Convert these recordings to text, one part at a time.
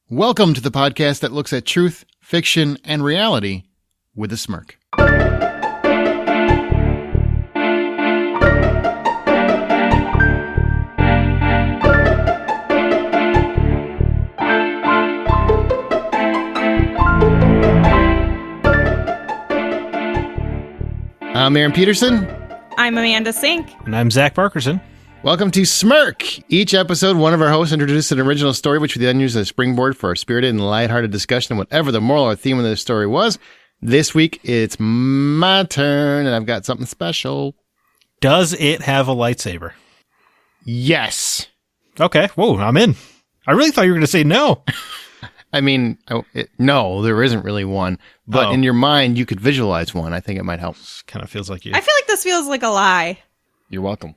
Welcome to the podcast that looks at truth, fiction, and reality with a smirk. I'm Aaron Peterson. I'm Amanda Sink. And I'm Zack Parkerson. Welcome to Smirk. Each episode, one of our hosts introduces an original story, which we then use as a springboard for our spirited and lighthearted discussion of whatever the moral or theme of the story was. This week, it's my turn, and I've got something special. Does it have a lightsaber? Yes. Okay. Whoa, I'm in. I really thought you were going to say no. I mean, no, there isn't really one. But in your mind, you could visualize one. I think it might help. Kind of feels like you. I feel like this feels like a lie. You're welcome.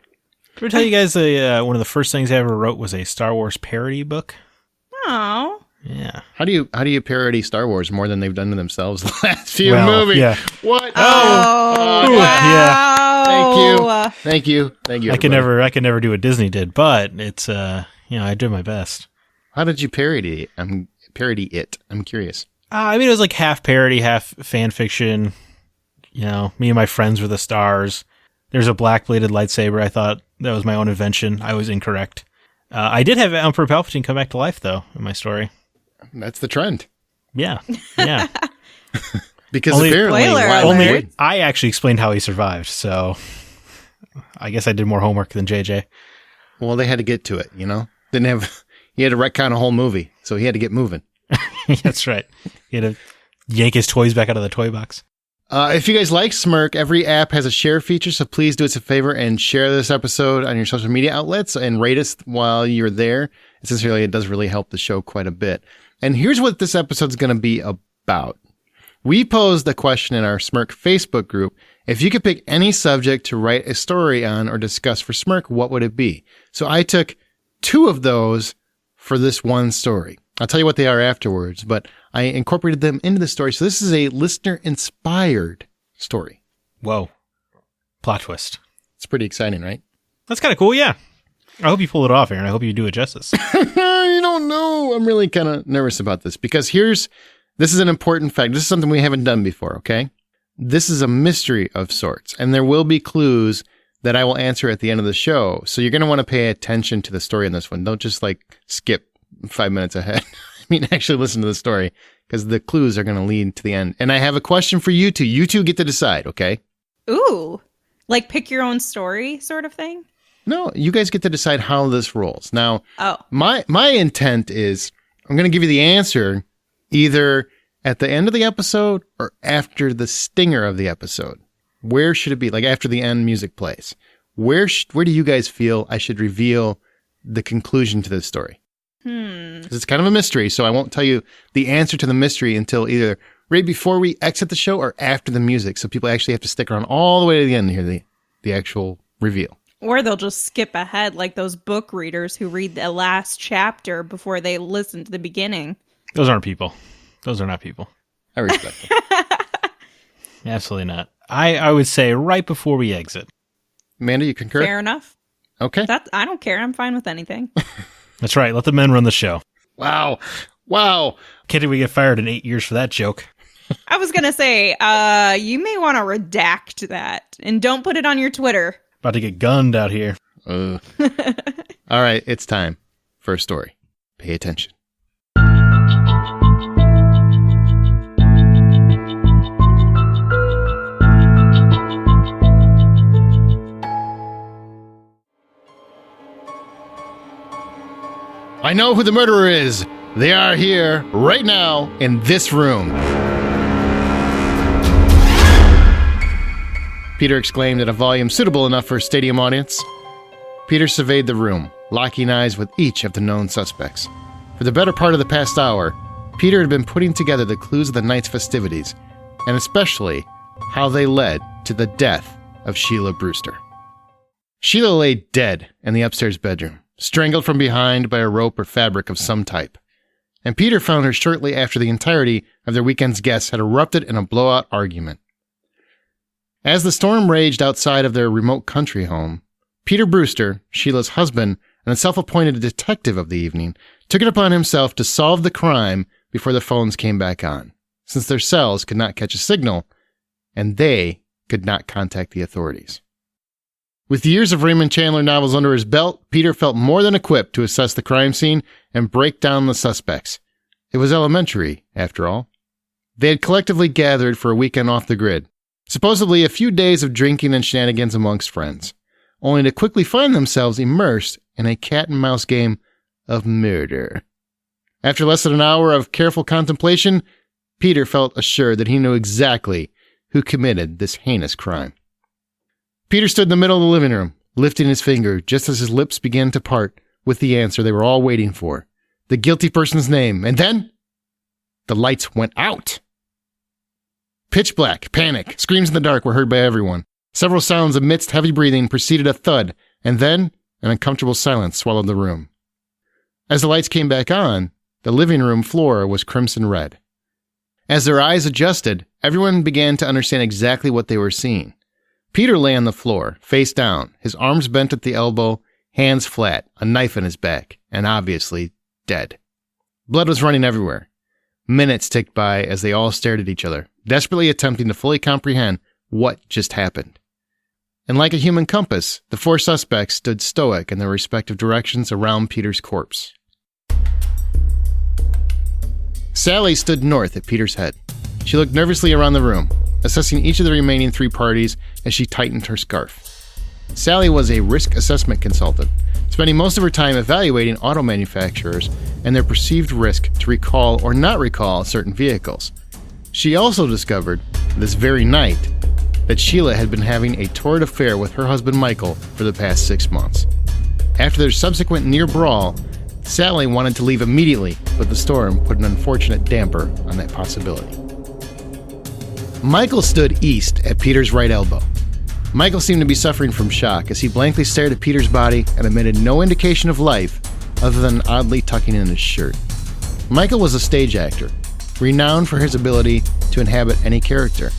Did I tell you guys one of the first things I ever wrote was a Star Wars parody book? Oh. Yeah. How do you parody Star Wars more than they've done to themselves the last few movies? Yeah. What? Oh, wow. Yeah. Thank you. I could never do what Disney did, but it's I did my best. How did you parody it? I'm curious. I mean, it was like half parody, half fan fiction. You know, me and my friends were the stars. There's a black-bladed lightsaber. I thought that was my own invention. I was incorrect. I did have Emperor Palpatine come back to life, though, in my story. That's the trend. Yeah. Because only, apparently... I actually explained how he survived, so I guess I did more homework than JJ. Well, they had to get to it, you know? He had to retcon a whole movie, so he had to get moving. That's right. He had to yank his toys back out of the toy box. If you guys like Smirk, every app has a share feature, so please do us a favor and share this episode on your social media outlets and rate us while you're there. Sincerely, it does really help the show quite a bit. And here's what this episode's going to be about. We posed a question in our Smirk Facebook group. If you could pick any subject to write a story on or discuss for Smirk, what would it be? So I took 2 of those for this one story. I'll tell you what they are afterwards, but I incorporated them into the story. So this is a listener-inspired story. Whoa. Plot twist. It's pretty exciting, right? That's kind of cool, yeah. I hope you pull it off, Aaron. I hope you do it justice. You don't know. I'm really kind of nervous about this because this is an important fact. This is something we haven't done before, okay? This is a mystery of sorts, and there will be clues that I will answer at the end of the show. So you're going to want to pay attention to the story in this one. Don't just skip 5 minutes ahead. I mean, actually listen to the story because the clues are going to lead to the end. And I have a question for you two. You two get to decide, okay? Ooh, like pick your own story sort of thing? No, you guys get to decide how this rolls. Now, my intent is I'm going to give you the answer either at the end of the episode or after the stinger of the episode. Where should it be? Like after the end music plays. Where do you guys feel I should reveal the conclusion to this story? Because it's kind of a mystery, so I won't tell you the answer to the mystery until either right before we exit the show or after the music. So people actually have to stick around all the way to the end to hear the actual reveal. Or they'll just skip ahead like those book readers who read the last chapter before they listen to the beginning. Those aren't people. Those are not people. I respect them. Absolutely not. I would say right before we exit. Amanda, you concur? Fair enough. Okay. I don't care. I'm fine with anything. That's right. Let the men run the show. Wow. Kid, did we get fired in 8 years for that joke? I was going to say, you may want to redact that and don't put it on your Twitter. About to get gunned out here. All right. It's time for a story. Pay attention. I know who the murderer is. They are here right now in this room. Peter exclaimed at a volume suitable enough for a stadium audience. Peter surveyed the room, locking eyes with each of the known suspects. For the better part of the past hour, Peter had been putting together the clues of the night's festivities, and especially how they led to the death of Sheila Brewster. Sheila lay dead in the upstairs bedroom, strangled from behind by a rope or fabric of some type. And Peter found her shortly after the entirety of their weekend's guests had erupted in a blowout argument. As the storm raged outside of their remote country home, Peter Brewster, Sheila's husband and a self-appointed detective of the evening, took it upon himself to solve the crime before the phones came back on, since their cells could not catch a signal, and they could not contact the authorities. With years of Raymond Chandler novels under his belt, Peter felt more than equipped to assess the crime scene and break down the suspects. It was elementary, after all. They had collectively gathered for a weekend off the grid, supposedly a few days of drinking and shenanigans amongst friends, only to quickly find themselves immersed in a cat-and-mouse game of murder. After less than an hour of careful contemplation, Peter felt assured that he knew exactly who committed this heinous crime. Peter stood in the middle of the living room, lifting his finger just as his lips began to part with the answer they were all waiting for, the guilty person's name, and then the lights went out. Pitch black, panic, screams in the dark were heard by everyone. Several sounds amidst heavy breathing preceded a thud, and then an uncomfortable silence swallowed the room. As the lights came back on, the living room floor was crimson red. As their eyes adjusted, everyone began to understand exactly what they were seeing. Peter lay on the floor, face down, his arms bent at the elbow, hands flat, a knife in his back, and obviously dead. Blood was running everywhere. Minutes ticked by as they all stared at each other, desperately attempting to fully comprehend what just happened. And like a human compass, the four suspects stood stoic in their respective directions around Peter's corpse. Sally stood north at Peter's head. She looked nervously around the room, assessing each of the remaining three parties as she tightened her scarf. Sally was a risk assessment consultant, spending most of her time evaluating auto manufacturers and their perceived risk to recall or not recall certain vehicles. She also discovered, this very night, that Sheila had been having a torrid affair with her husband Michael for the past 6 months. After their subsequent near brawl, Sally wanted to leave immediately, but the storm put an unfortunate damper on that possibility. Michael stood east at Peter's right elbow. Michael seemed to be suffering from shock as he blankly stared at Peter's body and emitted no indication of life other than oddly tucking in his shirt. Michael was a stage actor, renowned for his ability to inhabit any character,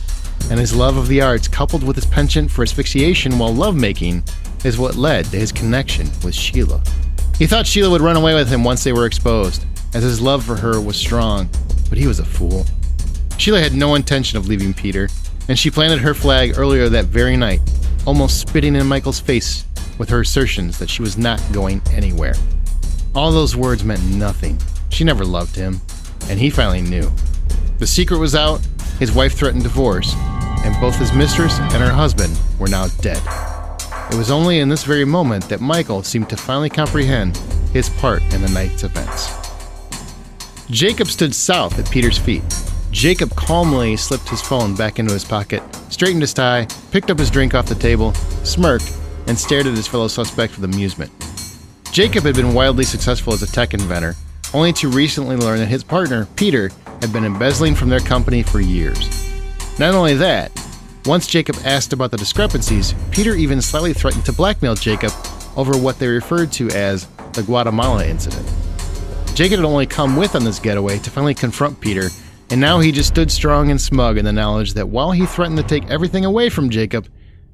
and his love of the arts coupled with his penchant for asphyxiation while lovemaking is what led to his connection with Sheila. He thought Sheila would run away with him once they were exposed, as his love for her was strong, but he was a fool. Sheila had no intention of leaving Peter, and she planted her flag earlier that very night, almost spitting in Michael's face with her assertions that she was not going anywhere. All those words meant nothing. She never loved him, and he finally knew. The secret was out, his wife threatened divorce, and both his mistress and her husband were now dead. It was only in this very moment that Michael seemed to finally comprehend his part in the night's events. Jacob stood south at Peter's feet. Jacob calmly slipped his phone back into his pocket, straightened his tie, picked up his drink off the table, smirked, and stared at his fellow suspect with amusement. Jacob had been wildly successful as a tech inventor, only to recently learn that his partner, Peter, had been embezzling from their company for years. Not only that, once Jacob asked about the discrepancies, Peter even slightly threatened to blackmail Jacob over what they referred to as the Guatemala incident. Jacob had only come with on this getaway to finally confront Peter, and now he just stood strong and smug in the knowledge that while he threatened to take everything away from Jacob,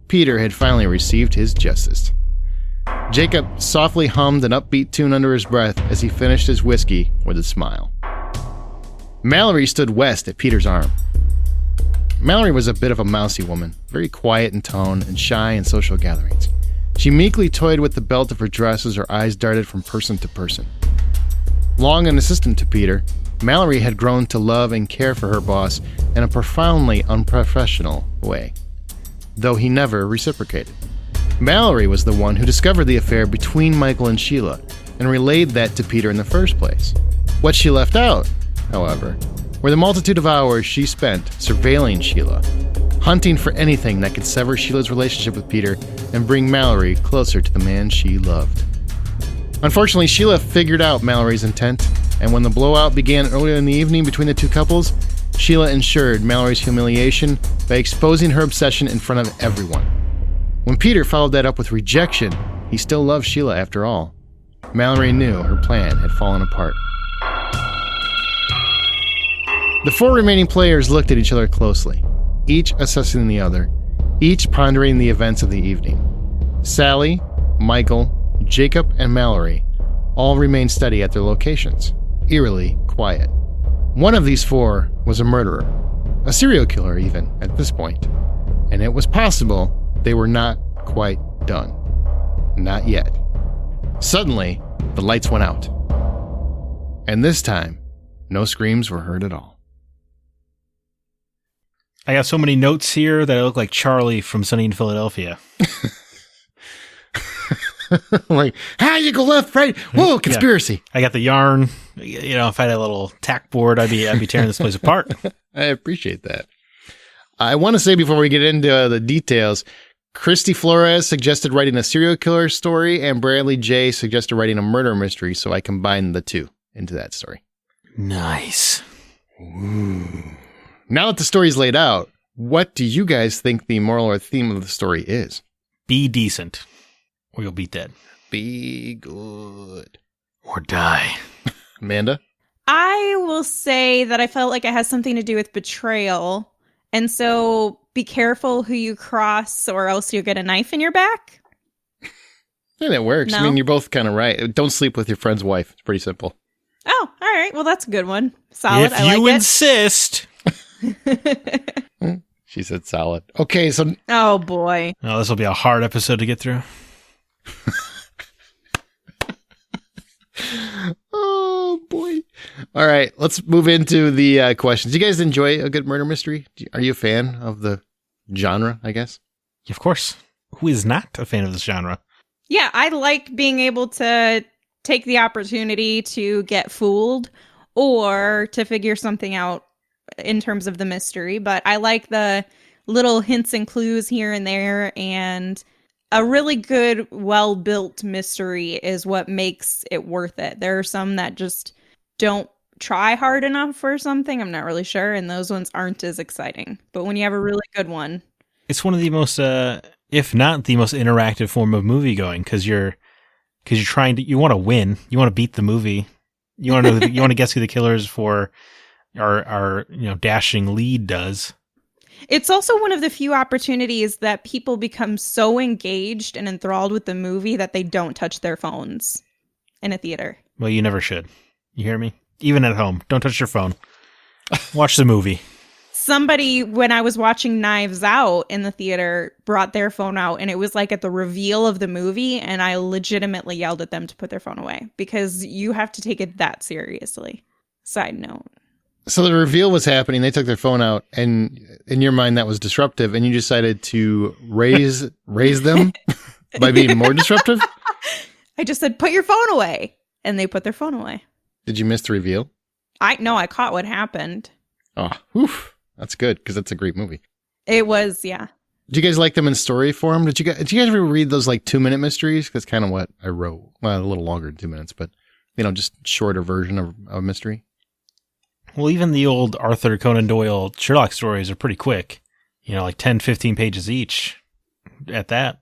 Peter had finally received his justice. Jacob softly hummed an upbeat tune under his breath as he finished his whiskey with a smile. Mallory stood west at Peter's arm. Mallory was a bit of a mousy woman, very quiet in tone and shy in social gatherings. She meekly toyed with the belt of her dress as her eyes darted from person to person. Long an assistant to Peter, Mallory had grown to love and care for her boss in a profoundly unprofessional way, though he never reciprocated. Mallory was the one who discovered the affair between Michael and Sheila and relayed that to Peter in the first place. What she left out, however, were the multitude of hours she spent surveilling Sheila, hunting for anything that could sever Sheila's relationship with Peter and bring Mallory closer to the man she loved. Unfortunately, Sheila figured out Mallory's intent, and when the blowout began earlier in the evening between the two couples, Sheila ensured Mallory's humiliation by exposing her obsession in front of everyone. When Peter followed that up with rejection, he still loved Sheila after all. Mallory knew her plan had fallen apart. The four remaining players looked at each other closely, each assessing the other, each pondering the events of the evening. Sally, Michael, Jacob, and Mallory all remained steady at their locations, eerily quiet. One of these 4 was a murderer, a serial killer even at this point, and it was possible they were not quite done. Not yet. Suddenly, the lights went out. And this time, no screams were heard at all. I got so many notes here that I look like Charlie from Sunny in Philadelphia. Like, you go left, right. Whoa, conspiracy. Yeah. I got the yarn. You know, if I had a little tack board, I'd be tearing this place apart. I appreciate that. I want to say before we get into the details, Christy Flores suggested writing a serial killer story, and Bradley J suggested writing a murder mystery, so I combined the two into that story. Nice. Ooh. Now that the story's laid out, what do you guys think the moral or theme of the story is? Be decent, or you'll be dead. Be good. Or die. Amanda? I will say that I felt like it has something to do with betrayal. And so be careful who you cross or else you'll get a knife in your back. Yeah, that works. No? I mean, you're both kind of right. Don't sleep with your friend's wife. It's pretty simple. Oh, all right. Well, that's a good one. Solid. If you insist. She said solid. Okay, so... Oh, boy. Oh, this will be a hard episode to get through. Oh, boy. All right, let's move into the questions. Do you guys enjoy a good murder mystery? Are you a fan of the genre, I guess? Of course. Who is not a fan of this genre? Yeah, I like being able to take the opportunity to get fooled or to figure something out in terms of the mystery. But I like the little hints and clues here and there, and a really good, well-built mystery is what makes it worth it. There are some that just don't try hard enough for something. I'm not really sure, and those ones aren't as exciting. But when you have a really good one... It's one of the most, if not the most interactive form of movie going, because you're trying to, you want to win, you want to beat the movie, you want to you want to guess who the killers for our dashing lead does. It's also one of the few opportunities that people become so engaged and enthralled with the movie that they don't touch their phones in a theater. Well, you never should. You hear me? Even at home, don't touch your phone. Watch the movie. Somebody, when I was watching Knives Out in the theater, brought their phone out, and it was like at the reveal of the movie, and I legitimately yelled at them to put their phone away because you have to take it that seriously. Side note. So the reveal was happening. They took their phone out, and in your mind, that was disruptive, and you decided to raise them by being more disruptive? I just said, put your phone away, and they put their phone away. Did you miss the reveal? I caught what happened. Oh, whew. That's good, because that's a great movie. It was, yeah. Do you guys like them in story form? Did you guys ever read those like 2-minute mysteries? That's kind of what I wrote. Well, a little longer than 2 minutes, but just shorter version of a mystery. Well, even the old Arthur Conan Doyle Sherlock stories are pretty quick. Like 10, 15 pages each at that.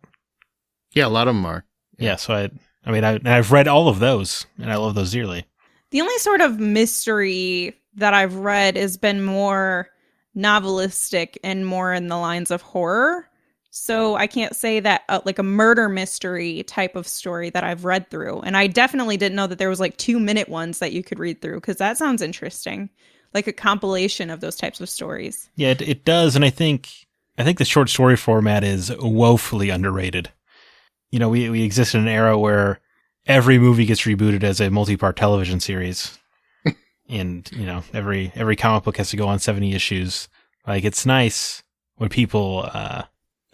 Yeah, a lot of them are. Yeah, so I've read all of those, and I love those dearly. The only sort of mystery that I've read has been more novelistic and more in the lines of horror. So I can't say that like a murder mystery type of story that I've read through. And I definitely didn't know that there was like 2-minute ones that you could read through, because that sounds interesting. Like a compilation of those types of stories. Yeah, it does. And I think the short story format is woefully underrated. We exist in an era where every movie gets rebooted as a multi-part television series. And, every comic book has to go on 70 issues. Like, it's nice when people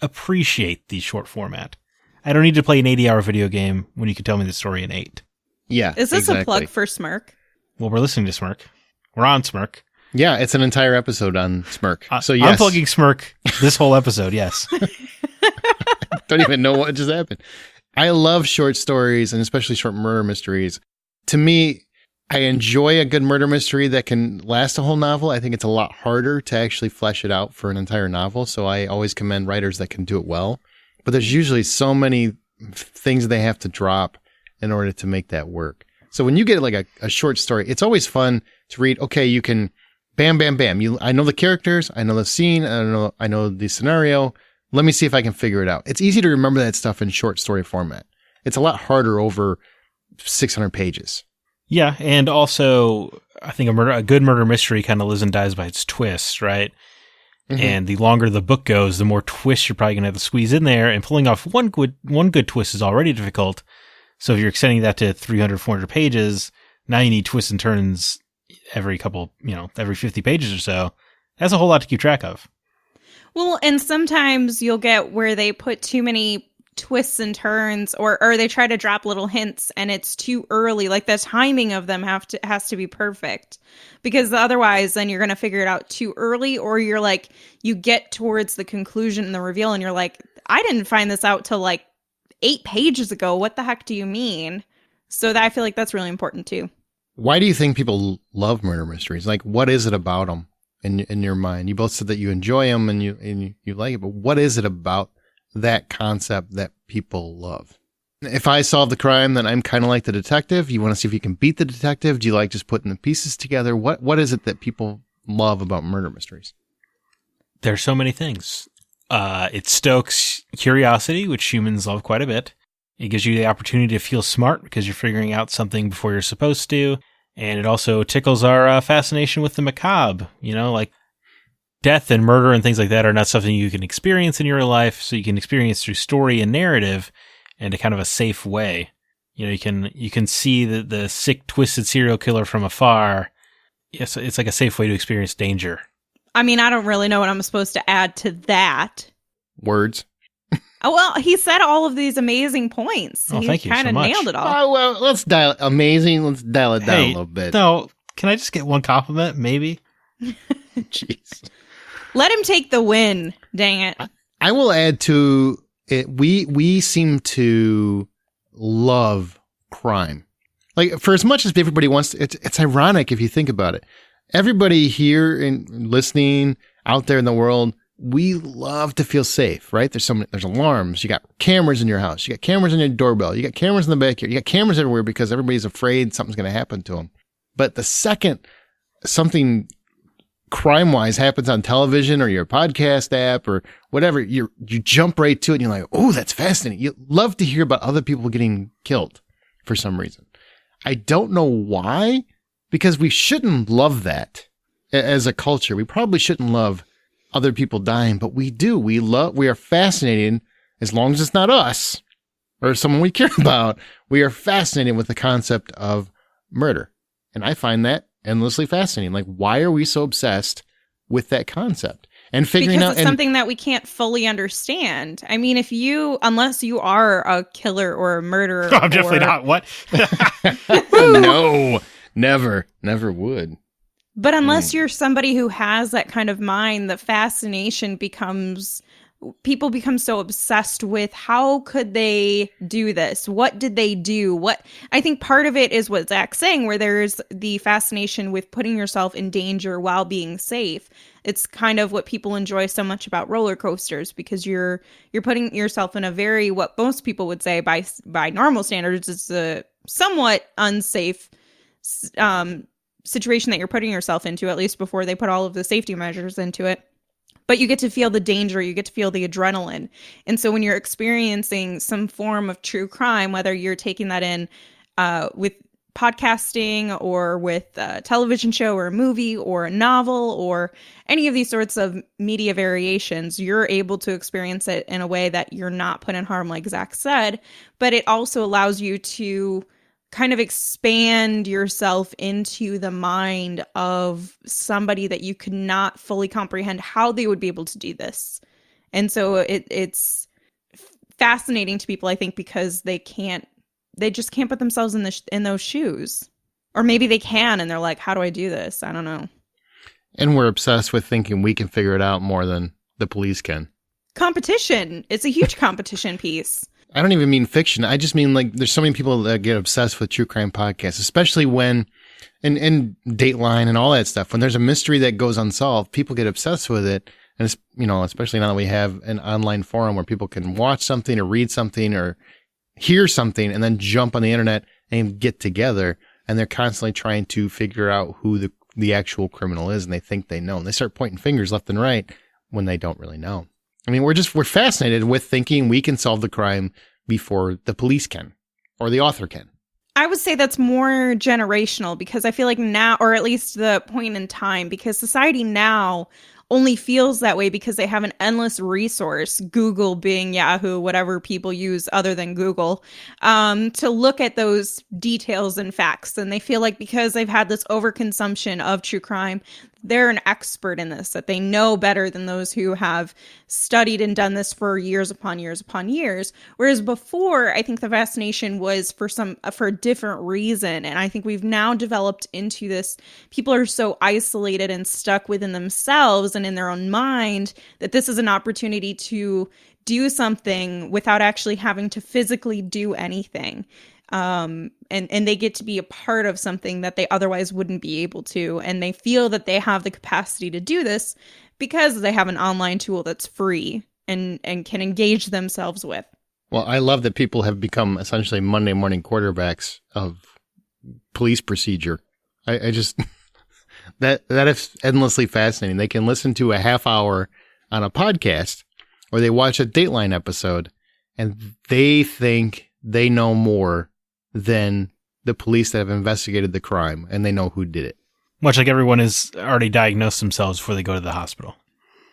appreciate the short format. I don't need to play an 80-hour video game when you can tell me the story in 8. Yeah, Is this exactly. a plug for Smirk? Well, we're listening to Smirk. We're on Smirk. Yeah, it's an entire episode on Smirk. So yes. I'm plugging Smirk this whole episode, yes. Don't even know what just happened. I love short stories, and especially short murder mysteries. To me, I enjoy a good murder mystery that can last a whole novel. I think it's a lot harder to actually flesh it out for an entire novel. So I always commend writers that can do it well. But there's usually so many things they have to drop in order to make that work. So when you get like a short story, it's always fun to read. Okay, you can bam, bam, bam. I know the characters. I know the scene. I know the scenario. Let me see if I can figure it out. It's easy to remember that stuff in short story format. It's a lot harder over 600 pages. Yeah, and also I think a good murder mystery kind of lives and dies by its twists, right? Mm-hmm. And the longer the book goes, the more twists you're probably going to have to squeeze in there, and pulling off one good twist is already difficult. So if you're extending that to 300, 400 pages, now you need twists and turns every 50 pages or so. That's a whole lot to keep track of. Well, and sometimes you'll get where they put too many twists and turns, or they try to drop little hints and it's too early. Like the timing of them has to be perfect, because otherwise then you're going to figure it out too early, or you're like, you get towards the conclusion and the reveal and you're like, I didn't find this out till like 8 pages ago. What the heck do you mean? So I feel like that's really important too. Why do you think people love murder mysteries? Like, what is it about them in your mind? You both said that you enjoy them and you like it, but what is it about that concept that people love? If I solve the crime, then I'm kind of like the detective. You want to see if you can beat the detective? Do you like just putting the pieces together? What is it that people love about murder mysteries? There's so many things. It stokes curiosity, which humans love quite a bit. It gives you the opportunity to feel smart because you're figuring out something before you're supposed to. And it also tickles our fascination with the macabre. You know, like death and murder and things like that are not something you can experience in your real life. So you can experience through story and narrative in a kind of a safe way. You know, you can see the sick, twisted serial killer from afar. Yes, it's like a safe way to experience danger. I mean, I don't really know what I'm supposed to add to that. Words. Oh, well, he said all of these amazing points. Oh, thank you so much. He kind of nailed it all. Oh, well, let's dial it down a little bit. No, can I just get one compliment, maybe? Jeez. Let him take the win, dang it. I will add to it, we seem to love crime. Like, for as much as everybody wants to, it's ironic if you think about it. Everybody here and listening out there in the world, we love to feel safe, right? There's alarms. You got cameras in your house. You got cameras in your doorbell. You got cameras in the backyard. You got cameras everywhere because everybody's afraid something's going to happen to them. But the second something crime-wise happens on television or your podcast app or whatever, you jump right to it and you're like, oh, that's fascinating. You love to hear about other people getting killed for some reason. I don't know why, because we shouldn't love that as a culture. We probably shouldn't love other people dying, but we do. We are fascinated, as long as it's not us or someone we care about, we are fascinated with the concept of murder. And I find that endlessly fascinating. Like, why are we so obsessed with that concept? And figuring because out it's something that we can't fully understand. I mean, unless you are a killer or a murderer. I'm definitely not. What? No, never would. But unless you're somebody who has that kind of mind, the fascination people become so obsessed with how could they do this? What did they do? I think part of it is what Zack's saying, where there's the fascination with putting yourself in danger while being safe. It's kind of what people enjoy so much about roller coasters, because you're putting yourself in a very, what most people would say by normal standards, it's a somewhat unsafe situation that you're putting yourself into, at least before they put all of the safety measures into it. But you get to feel the danger, you get to feel the adrenaline. And so when you're experiencing some form of true crime, whether you're taking that in with podcasting or with a television show or a movie or a novel or any of these sorts of media variations, you're able to experience it in a way that you're not put in harm, like Zack said. But it also allows you to kind of expand yourself into the mind of somebody that you could not fully comprehend how they would be able to do this. And so it's fascinating to people, I think, because they just can't put themselves in those shoes. Or maybe they can, and they're like, how do I do this? I don't know. And we're obsessed with thinking we can figure it out more than the police can. Competition. It's a huge competition piece. I don't even mean fiction. I just mean, like, there's so many people that get obsessed with true crime podcasts, especially when, and Dateline and all that stuff, when there's a mystery that goes unsolved, people get obsessed with it. And it's, especially now that we have an online forum where people can watch something or read something or hear something and then jump on the internet and get together. And they're constantly trying to figure out who the actual criminal is. And they think they know. And they start pointing fingers left and right when they don't really know. I mean, we're fascinated with thinking we can solve the crime before the police can or the author can. I would say that's more generational, because I feel like now, or at least the point in time, because society now only feels that way because they have an endless resource, Google, Bing, Yahoo, whatever people use other than Google, to look at those details and facts. And they feel like because they've had this overconsumption of true crime, they're an expert in this, that they know better than those who have studied and done this for years upon years upon years. Whereas before, I think the fascination was for a different reason. And I think we've now developed into this, people are so isolated and stuck within themselves and in their own mind that this is an opportunity to do something without actually having to physically do anything. And they get to be a part of something that they otherwise wouldn't be able to. And they feel that they have the capacity to do this because they have an online tool that's free and can engage themselves with. Well, I love that people have become essentially Monday morning quarterbacks of police procedure. I just, that is endlessly fascinating. They can listen to a half hour on a podcast, or they watch a Dateline episode, and they think they know more than the police that have investigated the crime, and they know who did it. Much like everyone has already diagnosed themselves before they go to the hospital.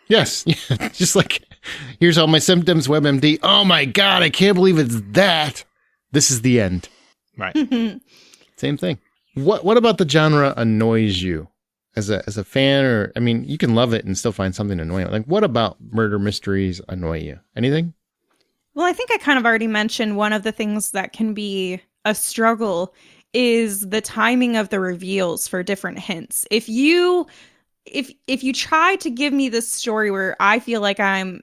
Yes. Just like, here's all my symptoms, WebMD. Oh my God, I can't believe it's that. This is the end. Right. Same thing. What about the genre annoys you as a fan? Or, I mean, you can love it and still find something annoying. Like, what about murder mysteries annoy you? Anything? Well, I think I kind of already mentioned one of the things that can be a struggle is the timing of the reveals for different hints. If you try to give me this story where I feel like I'm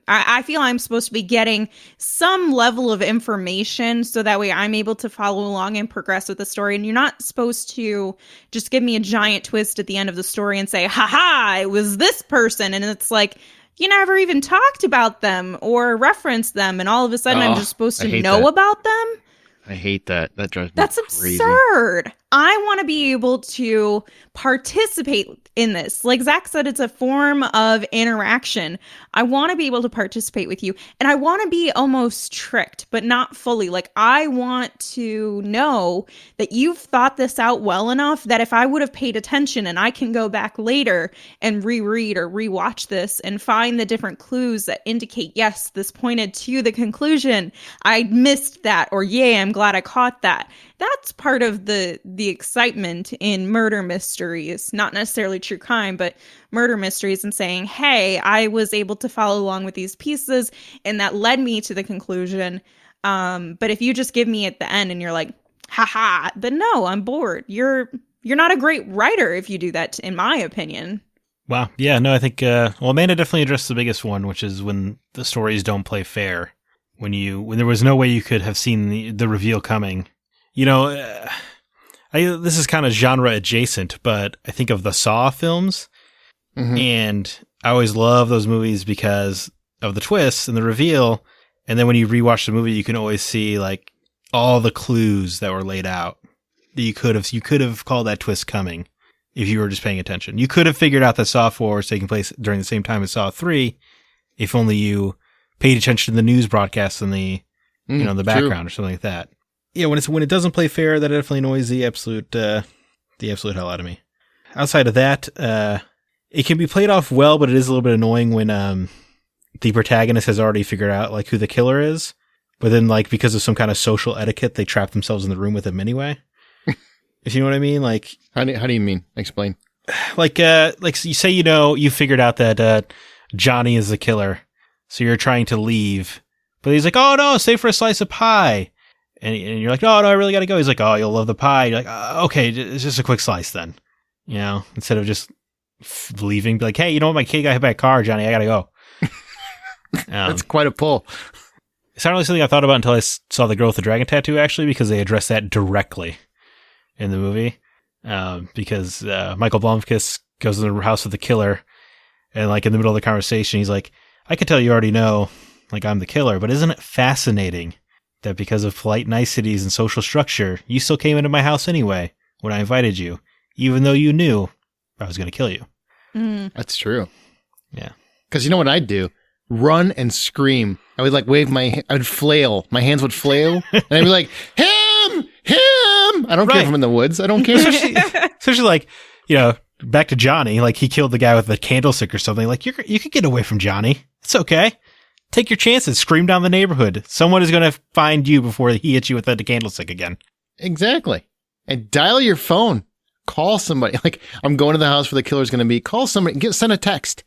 supposed to be getting some level of information so that way I'm able to follow along and progress with the story, and you're not supposed to just give me a giant twist at the end of the story and say, haha, it was this person, and it's like, you never even talked about them or referenced them, and all of a sudden I'm just supposed to know about them. I hate that. That drives me That's crazy. absurd. I want to be able to participate in this. Like Zack said, it's a form of interaction. I want to be able to participate with you. And I want to be almost tricked, but not fully. Like, I want to know that you've thought this out well enough that if I would have paid attention, and I can go back later and reread or rewatch this and find the different clues that indicate, yes, this pointed to the conclusion. I missed that, or yay, I'm glad I caught that. That's part of the excitement in murder mysteries, not necessarily true crime, but murder mysteries, and saying, hey, I was able to follow along with these pieces and that led me to the conclusion. But if you just give me at the end and you're like, haha, then no, I'm bored. You're not a great writer if you do that, in my opinion. Wow. Yeah, no, I think, Amanda definitely addressed the biggest one, which is when the stories don't play fair. When there was no way you could have seen the reveal coming. You know, this is kind of genre adjacent, but I think of the Saw films, and I always love those movies because of the twists and the reveal. And then when you rewatch the movie, you can always see like all the clues that were laid out that you could have called that twist coming if you were just paying attention. You could have figured out that Saw 4 was taking place during the same time as Saw 3 if only you paid attention to the news broadcasts in the the background or something like that. Yeah, when it doesn't play fair, that definitely annoys the absolute hell out of me. Outside of that, it can be played off well, but it is a little bit annoying when the protagonist has already figured out like who the killer is, but then like because of some kind of social etiquette, they trap themselves in the room with him anyway. If you know what I mean, like how do you mean? Explain. Like you say, you figured out that Johnny is the killer, so you're trying to leave, but he's like, oh no, stay for a slice of pie. And you're like, oh, no, I really got to go. He's like, oh, you'll love the pie. You're like, okay, it's just a quick slice then. Instead of just leaving, be like, hey, you know what? My kid got hit by a car, Johnny. I got to go. That's quite a pull. It's not really something I thought about until I saw the girl with the dragon tattoo, actually, because they address that directly in the movie. Because Michael Blomkvist goes in the house with the killer, and like in the middle of the conversation, he's like, I could tell you already know, like, I'm the killer, but isn't it fascinating that because of polite niceties and social structure, you still came into my house anyway when I invited you, even though you knew I was going to kill you. That's true. Yeah. Because you know what I'd do? Run and scream. I would like I would flail. My hands would flail. And I'd be like, him! I don't care if I'm in the woods. I don't care. Especially like, back to Johnny, like he killed the guy with the candlestick or something. Like you could get away from Johnny. It's okay. Take your chances. Scream down the neighborhood. Someone is going to find you before he hits you with the candlestick again. Exactly. And dial your phone. Call somebody. Like, I'm going to the house where the killer's going to be. Call somebody. Send a text.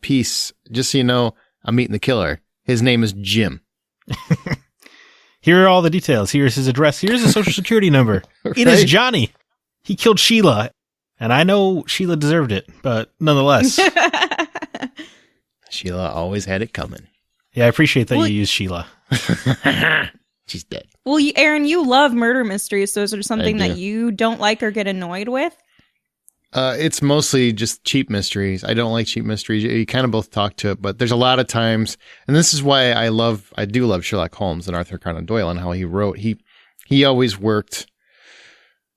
Peace. Just so you know, I'm meeting the killer. His name is Jim. Here are all the details. Here's his address. Here's his social security number. Right? It is Johnny. He killed Sheila. And I know Sheila deserved it, but nonetheless. Sheila always had it coming. Yeah, I appreciate that you use Sheila. She's dead. Well, Aaron, you love murder mysteries, so is there something that you don't like or get annoyed with? It's mostly just cheap mysteries. I don't like cheap mysteries. You kind of both talk to it, but there's a lot of times, and this is why I do love Sherlock Holmes and Arthur Conan Doyle and how he wrote. He always worked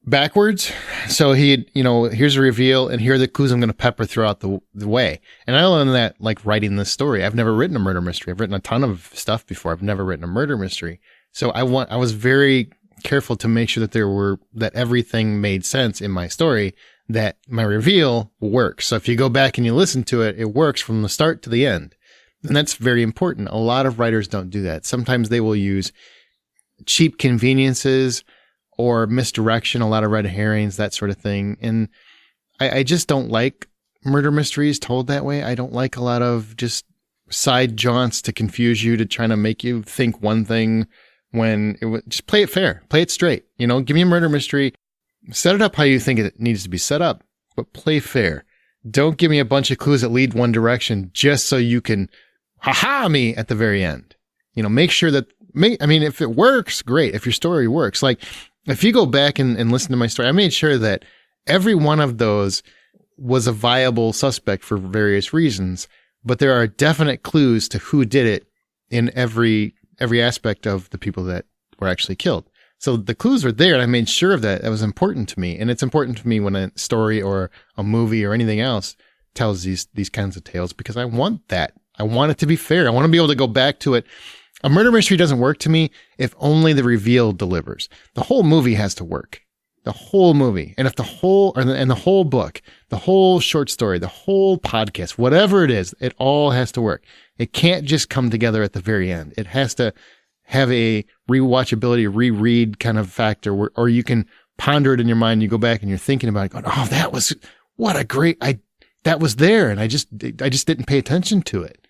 backwards. So here's a reveal, and here are the clues I'm going to pepper throughout the way. And I learned that like writing this story. I've never written a murder mystery. I've written a ton of stuff before. I've never written a murder mystery. So I was very careful to make sure that everything made sense in my story, that my reveal works. So if you go back and you listen to it, it works from the start to the end. And that's very important. A lot of writers don't do that. Sometimes they will use cheap conveniences or misdirection, a lot of red herrings, that sort of thing. And I just don't like murder mysteries told that way. I don't like a lot of just side jaunts to confuse you, to try to make you think one thing when just play it fair, play it straight. Give me a murder mystery, set it up how you think it needs to be set up, but play fair. Don't give me a bunch of clues that lead one direction just so you can ha-ha me at the very end. Make sure that, if it works, great. If your story works, like if you go back and listen to my story, I made sure that every one of those was a viable suspect for various reasons, but there are definite clues to who did it in every aspect of the people that were actually killed. So the clues are there, and I made sure of that. That was important to me. And it's important to me when a story or a movie or anything else tells these kinds of tales, because I want that. I want it to be fair. I want to be able to go back to it. A murder mystery doesn't work to me if only the reveal delivers. The whole movie has to work. The whole movie. And if the whole book, the whole short story, the whole podcast, whatever it is, it all has to work. It can't just come together at the very end. It has to have a rewatchability, reread kind of factor, or you can ponder it in your mind. You go back and you're thinking about it, going, "Oh, that was that was there, and I just didn't pay attention to it."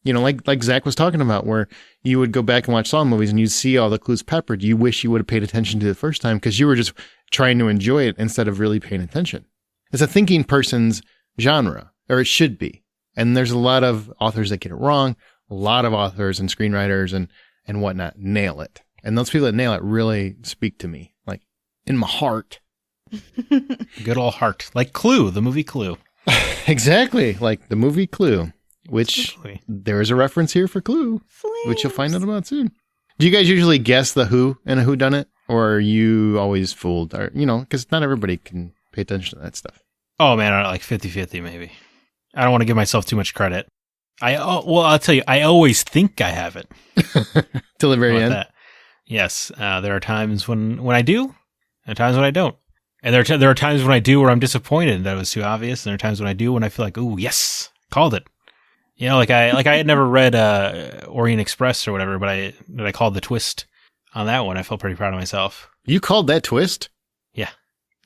Like Zack was talking about, where you would go back and watch Saw movies and you'd see all the clues peppered. You wish you would have paid attention to it the first time because you were just trying to enjoy it instead of really paying attention. It's a thinking person's genre, or it should be. And there's a lot of authors that get it wrong. A lot of authors and screenwriters and whatnot nail it. And those people that nail it really speak to me, like in my heart. Good old heart. Like Clue, the movie Clue. Exactly. Like the movie Clue, which there is a reference here for Clue, which you'll find out about soon. Do you guys usually guess the who and a whodunit? Or are you always fooled? Or, because not everybody can pay attention to that stuff. Oh, man, like 50-50 maybe. I don't want to give myself too much credit. I'll tell you, I always think I have it. Till the very end? That? Yes. There are times when I do, and times when I don't. And there are times when I do where I'm disappointed that it was too obvious, and there are times when I do when I feel like, ooh, yes, called it. Like I had never read Orient Express or whatever, but I called the twist on that one. I felt pretty proud of myself. You called that twist? Yeah.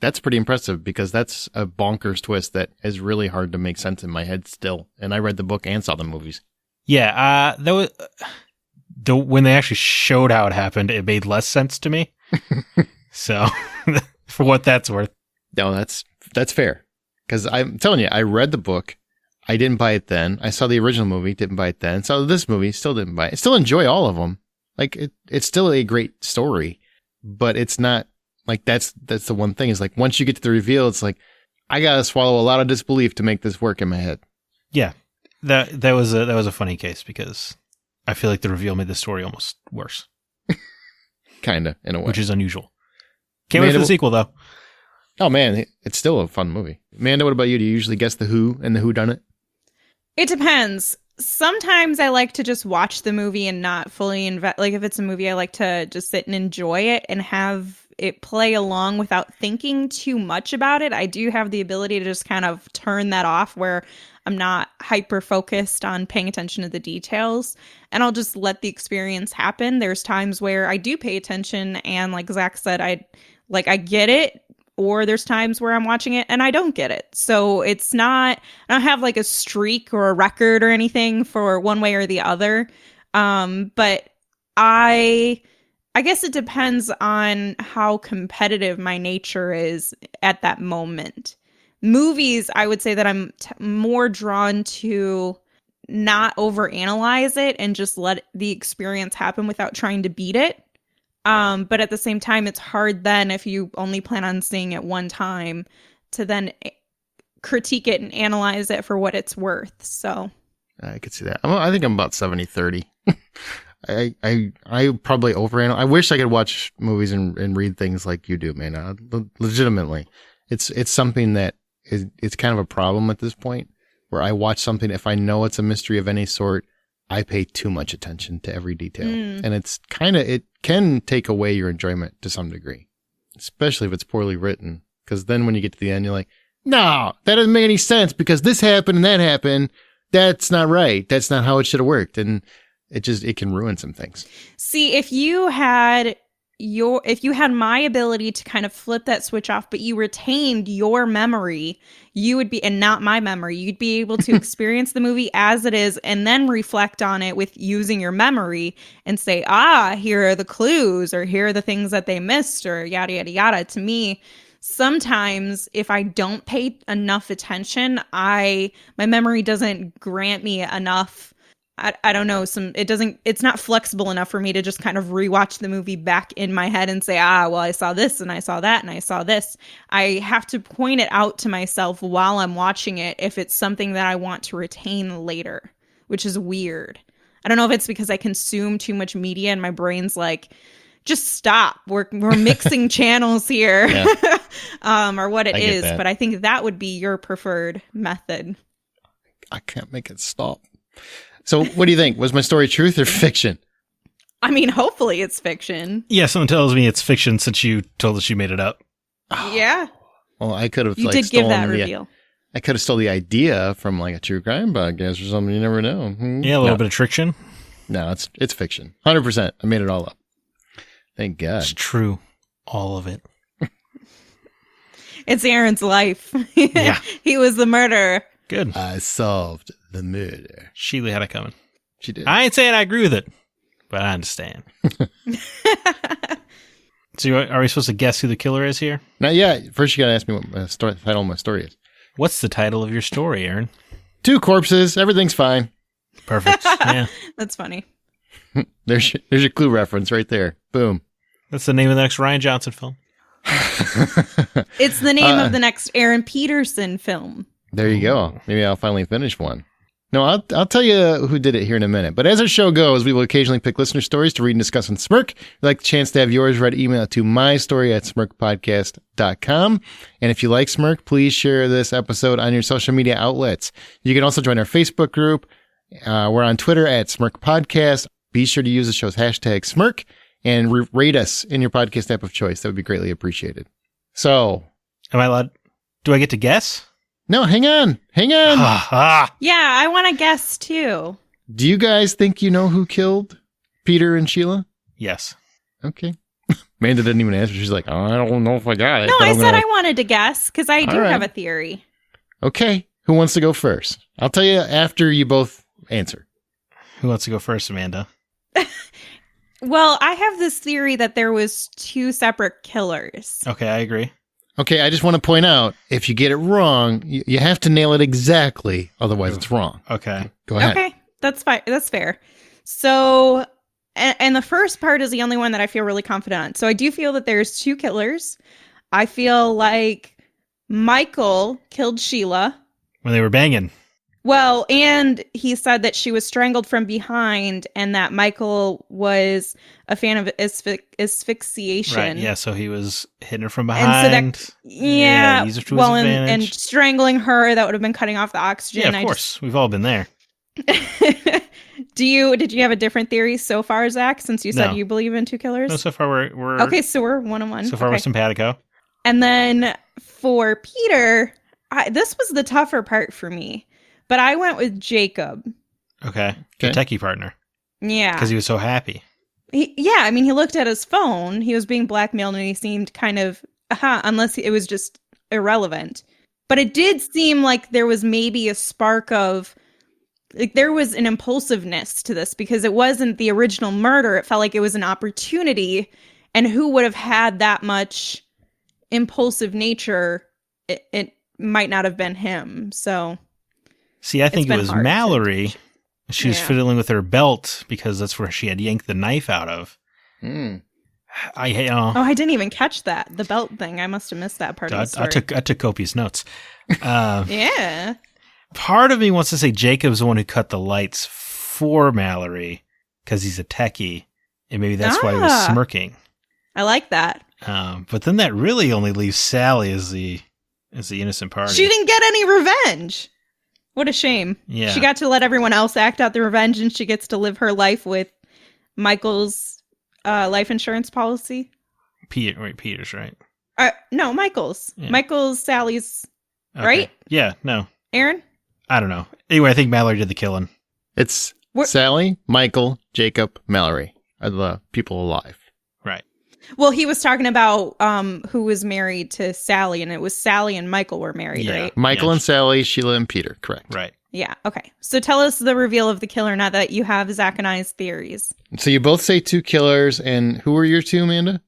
That's pretty impressive, because that's a bonkers twist that is really hard to make sense in my head still. And I read the book and saw the movies. Yeah, that was when they actually showed how it happened, it made less sense to me. So, for what that's worth. No, that's fair. Because I'm telling you, I read the book. I didn't buy it then. I saw the original movie, didn't buy it then. Saw this movie, still didn't buy it. I still enjoy all of them. Like, it's still a great story, but it's not, like, that's the one thing, is like, once you get to the reveal, it's like, I gotta swallow a lot of disbelief to make this work in my head. Yeah. That was a funny case, because I feel like the reveal made the story almost worse. Kinda, in a way. Which is unusual. Can't wait for the sequel, though. Oh, man, it's still a fun movie. Amanda, what about you? Do you usually guess the who and the whodunit? It depends. Sometimes I like to just watch the movie and not fully invest. Like, if it's a movie, I like to just sit and enjoy it and have it play along without thinking too much about it. I do have the ability to just kind of turn that off where I'm not hyper focused on paying attention to the details, and I'll just let the experience happen. There's times where I do pay attention, and like Zach said, I get it, or there's times where I'm watching it and I don't get it. So it's not, I don't have like a streak or a record or anything for one way or the other. But I guess it depends on how competitive my nature is at that moment. Movies, I would say that I'm more drawn to not overanalyze it and just let the experience happen without trying to beat it. But at the same time, it's hard then if you only plan on seeing it one time to then critique it and analyze it for what it's worth. So I could see that. I think I'm about 70-30. I probably overanalyze. I wish I could watch movies and read things like you do, man. Legitimately, it's something that it's kind of a problem at this point where I watch something. If I know it's a mystery of any sort, I pay too much attention to every detail. And it can take away your enjoyment to some degree, especially if it's poorly written. Because then when you get to the end, you're like, no, that doesn't make any sense because this happened and that happened. That's not right. That's not how it should have worked. And it can ruin some things. See, if you had my ability to kind of flip that switch off, but you retained your memory, you would be, and not my memory, you'd be able to experience the movie as it is and then reflect on it with using your memory and say, here are the clues, or here are the things that they missed, or yada, yada, yada. To me, sometimes if I don't pay enough attention, my memory doesn't grant me enough. I don't know, it's not flexible enough for me to just kind of rewatch the movie back in my head and say, well, I saw this and I saw that and I saw this. I have to point it out to myself while I'm watching it if it's something that I want to retain later, which is weird. I don't know if it's because I consume too much media and my brain's like, just stop. We're mixing channels here, or what it is. But I think that would be your preferred method. I can't make it stop. So what do you think? Was my story truth or fiction? I mean, hopefully it's fiction. Yeah, someone tells me it's fiction since you told us you made it up. Yeah. Well, I could have did give that reveal. I could have stole the idea from like a true crime podcast or something. You never know. Yeah, a little bit of fiction. No, it's fiction. 100%. I made it all up. Thank God. It's true. All of it. It's Aaron's life. Yeah. He was the murderer. Good. I solved the murder. Sheila had it coming. She did. I ain't saying I agree with it, but I understand. So are we supposed to guess who the killer is here? Not yet. First, you got to ask me what the title of my story is. What's the title of your story, Aaron? 2 corpses. Everything's fine. Perfect. Yeah. That's funny. There's your clue reference right there. Boom. That's the name of the next Rian Johnson film. It's the name of the next Aaron Peterson film. There you go. Maybe I'll finally finish one. No, I'll tell you who did it here in a minute. But as our show goes, we will occasionally pick listener stories to read and discuss on Smirk. If you'd like the chance to have yours read, email it to mystory@smirkpodcast.com. And if you like Smirk, please share this episode on your social media outlets. You can also join our Facebook group. We're on Twitter @SmirkPodcast. Be sure to use the show's hashtag Smirk and rate us in your podcast app of choice. That would be greatly appreciated. So, am I allowed? Do I get to guess? No, hang on. Yeah, I want to guess too. Do you guys think you know who killed Peter and Sheila? Yes. Okay. Amanda didn't even answer. She's like, I don't know if I got it. No, I said I wanted to guess because I do have a theory. Okay. Who wants to go first? I'll tell you after you both answer. Who wants to go first, Amanda? Well, I have this theory that there was 2 separate killers. Okay, I agree. Okay, I just want to point out, if you get it wrong, you have to nail it exactly, otherwise it's wrong. Okay. Go ahead. Okay, that's fine. That's fair. So, and the first part is the only one that I feel really confident on. So I do feel that there's 2 killers. I feel like Michael killed Sheila. When they were banging. Well, and he said that she was strangled from behind and that Michael was a fan of asphyxiation. Right, yeah, so he was hitting her from behind. And so and strangling her, that would have been cutting off the oxygen. Yeah, of course. We've all been there. Did you have a different theory so far, Zach, since you said No. you believe in two killers? No, so far we're Okay, so we're 1-1. So far Okay. we're simpatico. And then for Peter, this was the tougher part for me, but I went with Jacob. Okay. Good techie partner. Yeah. Because he was so happy. He looked at his phone. He was being blackmailed and he seemed kind of, unless it was just irrelevant. But it did seem like there was maybe a spark of, like, there was an impulsiveness to this because it wasn't the original murder. It felt like it was an opportunity. And who would have had that much impulsive nature? It might not have been him. So, see, I think it was Mallory. She was Yeah. fiddling with her belt because that's where she had yanked the knife out of. I didn't even catch that, the belt thing. I must have missed that part of the story. I took copious notes. Yeah. Part of me wants to say Jacob's the one who cut the lights for Mallory because he's a techie, and maybe that's why he was smirking. I like that. But then that really only leaves Sally as the innocent party. She didn't get any revenge. What a shame. Yeah. She got to let everyone else act out the revenge, and she gets to live her life with Michael's life insurance policy. Peter's, right? No, Michael's. Yeah. Michael's, Sally's, Okay. right? Yeah, no. Aaron? I don't know. Anyway, I think Mallory did the killing. It's Sally, Michael, Jacob, Mallory are the people alive. Right. Well, he was talking about who was married to Sally, and it was Sally and Michael were married, Yeah. right? Michael and Sally, Sheila and Peter, correct. Right. Yeah, okay. So tell us the reveal of the killer now that you have Zach and I's theories. So you both say two killers, and who were your two, Amanda?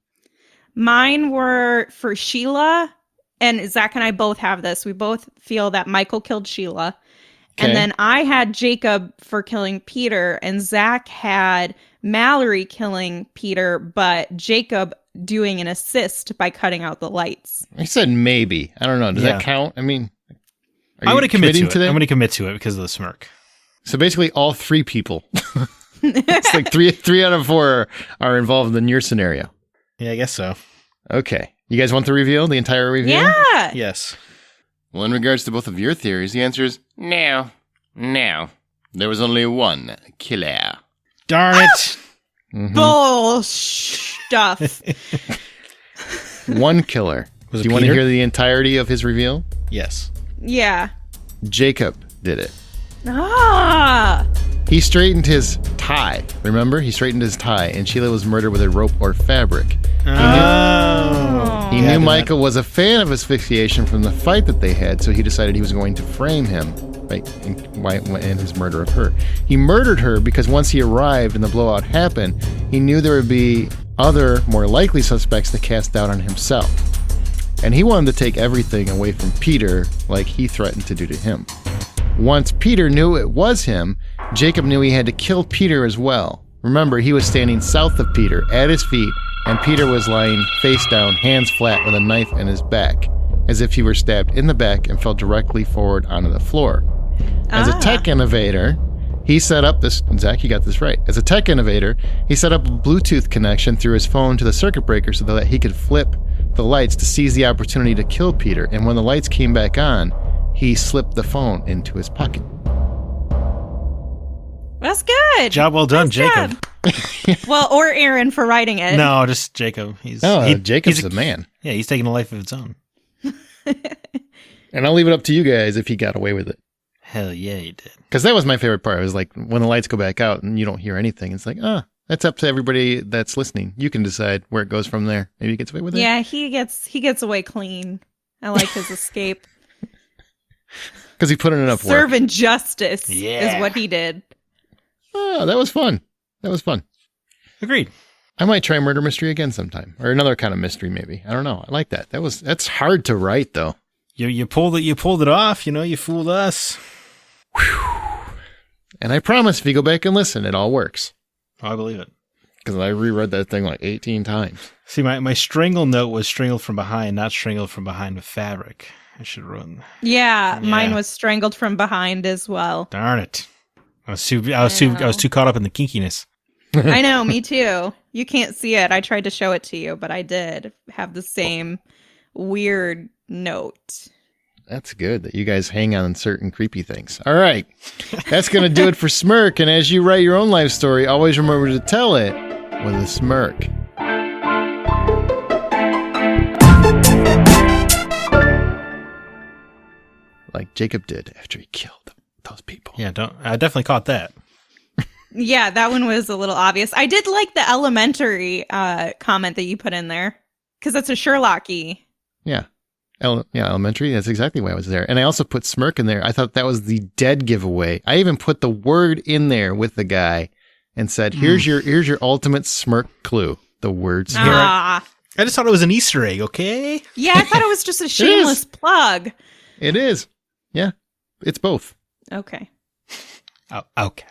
Mine were for Sheila, and Zach and I both have this. We both feel that Michael killed Sheila. Okay. And then I had Jacob for killing Peter, and Zach had Mallory killing Peter, but Jacob doing an assist by cutting out the lights. I said maybe. I don't know. Does Yeah. that count? I mean, I'm going to commit to it. that? I'm going to commit to it because of the smirk. So basically, all three people. It's like three out of four are involved in your scenario. Yeah, I guess so. Okay. You guys want the reveal? The entire reveal? Yeah. Yes. Well, in regards to both of your theories, the answer is no. No. There was only one killer. Darn it. Mhm. Bull stuff. One killer. Was it Do you want to Peter? hear the entirety of his reveal? Yes. Yeah. Jacob did it. Ah. He straightened his tie. Remember? He straightened his tie, and Sheila was murdered with a rope or fabric. Oh. He Yeah, I knew did Michael was a fan of asphyxiation from the fight that they had, so he decided he was going to frame him in his murder of her. He murdered her because once he arrived and the blowout happened, he knew there would be other, more likely suspects to cast doubt on himself. And he wanted to take everything away from Peter like he threatened to do to him. Once Peter knew it was him, Jacob knew he had to kill Peter as well. Remember, he was standing south of Peter, at his feet, and Peter was lying face down, hands flat, with a knife in his back, as if he were stabbed in the back and fell directly forward onto the floor. As a tech innovator, he set up this... Zach, you got this right. As a tech innovator, he set up a Bluetooth connection through his phone to the circuit breaker so that he could flip the lights to seize the opportunity to kill Peter. And when the lights came back on, he slipped the phone into his pocket. That's good. Job well done, Nice Jacob. job. Well, or Aaron for writing it. No, just Jacob. Jacob's he's the man. Yeah, he's taking a life of its own. And I'll leave it up to you guys if he got away with it. Hell yeah, he did. Because that was my favorite part. It was like when the lights go back out and you don't hear anything. It's like, that's up to everybody that's listening. You can decide where it goes from there. Maybe he gets away with it. Yeah, he gets away clean. I like his escape. Because he put in enough work. Serving justice Yeah. is what he did. Oh, that was fun. That was fun. Agreed. I might try murder mystery again sometime, or another kind of mystery maybe. I don't know. I like that. That's hard to write though. You pulled it off. You fooled us. And I promise, if you go back and listen, it all works. I believe it. Because I reread that thing like 18 times. See, my strangle note was strangled from behind, not strangled from behind with fabric. I should run. Yeah, Yeah. mine was strangled from behind as well. Darn it! I was too caught up in the kinkiness. I know, me too. You can't see it. I tried to show it to you, but I did have the same weird note. That's good that you guys hang on certain creepy things. All right. That's going to do it for Smirk. And as you write your own life story, always remember to tell it with a smirk. Like Jacob did after he killed those people. Yeah, I definitely caught that. Yeah, that one was a little obvious. I did like the elementary comment that you put in there, because that's a Sherlock-y. Yeah. Elementary. That's exactly why I was there. And I also put smirk in there. I thought that was the dead giveaway. I even put the word in there with the guy and said, here's your ultimate smirk clue. The word smirk. Ah. I just thought it was an Easter egg, okay? Yeah, I thought it was just a shameless plug. It is. Yeah. It's both. Okay. Oh, okay.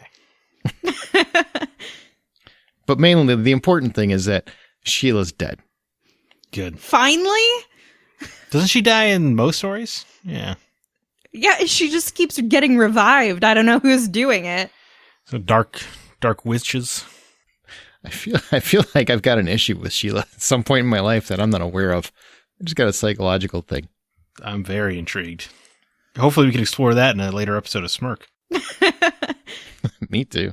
But mainly the important thing is that Sheila's dead. Good. Finally? Doesn't she die in most stories? Yeah. Yeah, she just keeps getting revived. I don't know who's doing it. So dark witches. I feel like I've got an issue with Sheila at some point in my life that I'm not aware of. I just got a psychological thing. I'm very intrigued. Hopefully we can explore that in a later episode of Smirk. Me too.